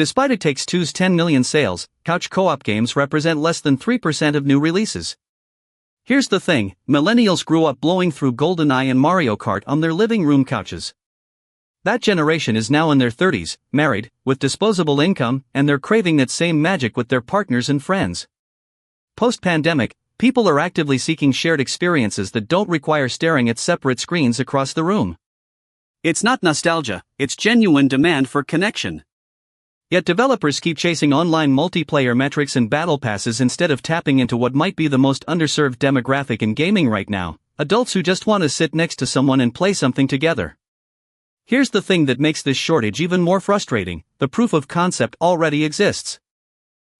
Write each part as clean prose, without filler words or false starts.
Despite It Takes Two's 10 million sales, couch co-op games represent less than 3% of new releases. Here's the thing, millennials grew up blowing through GoldenEye and Mario Kart on their living room couches. That generation is now in their 30s, married, with disposable income, and they're craving that same magic with their partners and friends. Post-pandemic, people are actively seeking shared experiences that don't require staring at separate screens across the room. It's not nostalgia, it's genuine demand for connection. Yet developers keep chasing online multiplayer metrics and battle passes instead of tapping into what might be the most underserved demographic in gaming right now, adults who just want to sit next to someone and play something together. Here's the thing that makes this shortage even more frustrating: the proof of concept already exists.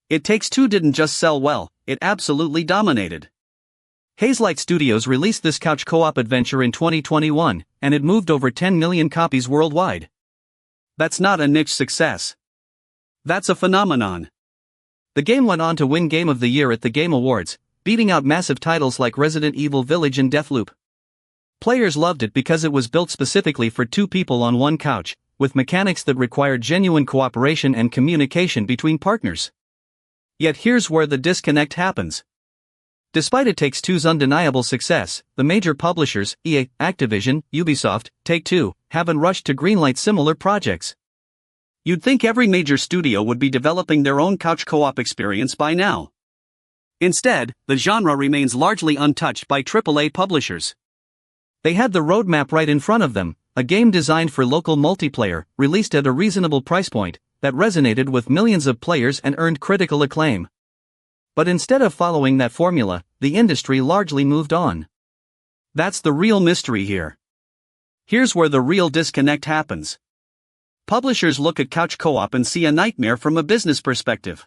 It Takes Two didn't just sell well, it absolutely dominated. Hazelight Studios released this couch co-op adventure in 2021, and it moved over 10 million copies worldwide. That's not a niche success. That's a phenomenon. The game went on to win Game of the Year at the Game Awards, beating out massive titles like Resident Evil Village and Deathloop. Players loved it because it was built specifically for two people on one couch, with mechanics that required genuine cooperation and communication between partners. Yet here's where the disconnect happens. Despite It Takes Two's undeniable success, the major publishers, EA, Activision, Ubisoft, Take-Two, haven't rushed to greenlight similar projects. You'd think every major studio would be developing their own couch co-op experience by now. Instead, the genre remains largely untouched by AAA publishers. They had the roadmap right in front of them, a game designed for local multiplayer, released at a reasonable price point, that resonated with millions of players and earned critical acclaim. But instead of following that formula, the industry largely moved on. That's the real mystery here. Here's where the real disconnect happens. Publishers look at couch co-op and see a nightmare from a business perspective.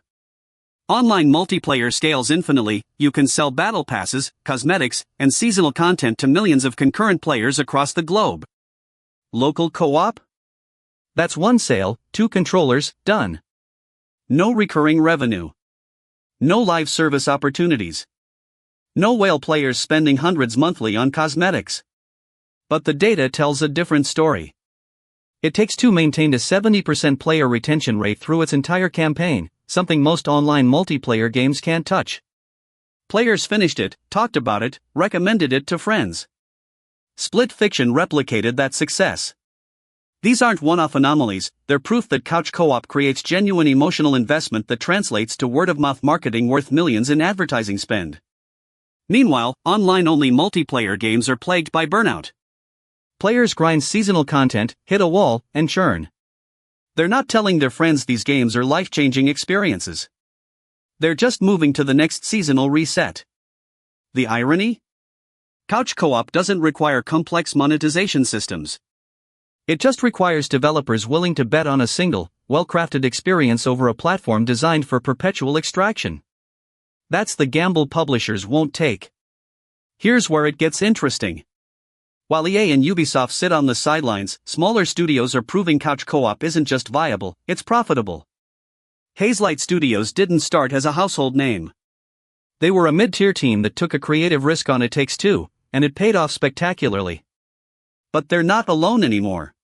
Online multiplayer scales infinitely, you can sell battle passes, cosmetics, and seasonal content to millions of concurrent players across the globe. Local co-op? That's one sale, 2 controllers, done. No recurring revenue. No live service opportunities. No whale players spending hundreds monthly on cosmetics. But the data tells a different story. It Takes Two maintained a 70% player retention rate through its entire campaign, something most online multiplayer games can't touch. Players finished it, talked about it, recommended it to friends. Split Fiction replicated that success. These aren't one-off anomalies, they're proof that couch co-op creates genuine emotional investment that translates to word-of-mouth marketing worth millions in advertising spend. Meanwhile, online-only multiplayer games are plagued by burnout. Players grind seasonal content, hit a wall, and churn. They're not telling their friends these games are life-changing experiences. They're just moving to the next seasonal reset. The irony? Couch co-op doesn't require complex monetization systems. It just requires developers willing to bet on a single, well-crafted experience over a platform designed for perpetual extraction. That's the gamble publishers won't take. Here's where it gets interesting. While EA and Ubisoft sit on the sidelines, smaller studios are proving couch co-op isn't just viable, it's profitable. Hazelight Studios didn't start as a household name. They were a mid-tier team that took a creative risk on It Takes Two, and it paid off spectacularly. But they're not alone anymore.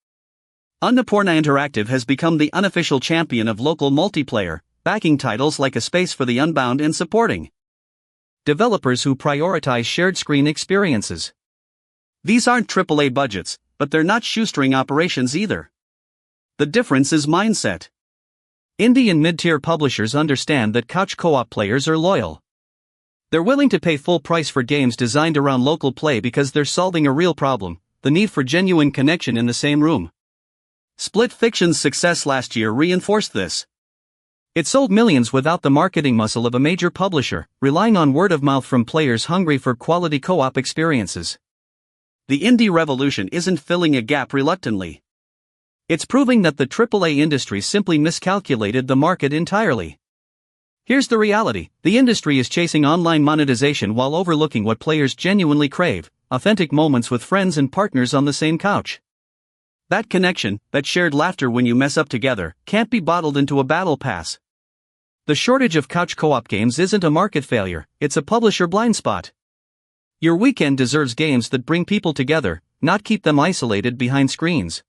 Annapurna Interactive has become the unofficial champion of local multiplayer, backing titles like A Space for the Unbound and supporting developers who prioritize shared screen experiences. These aren't AAA budgets, but they're not shoestring operations either. The difference is mindset. Indie and mid-tier publishers understand that couch co-op players are loyal. They're willing to pay full price for games designed around local play because they're solving a real problem, the need for genuine connection in the same room. Split Fiction's success last year reinforced this. It sold millions without the marketing muscle of a major publisher, relying on word of mouth from players hungry for quality co-op experiences. The indie revolution isn't filling a gap reluctantly. It's proving that the AAA industry simply miscalculated the market entirely. Here's the reality: the industry is chasing online monetization while overlooking what players genuinely crave: authentic moments with friends and partners on the same couch. That connection, that shared laughter when you mess up together, can't be bottled into a battle pass. The shortage of couch co-op games isn't a market failure, it's a publisher blind spot. Your weekend deserves games that bring people together, not keep them isolated behind screens.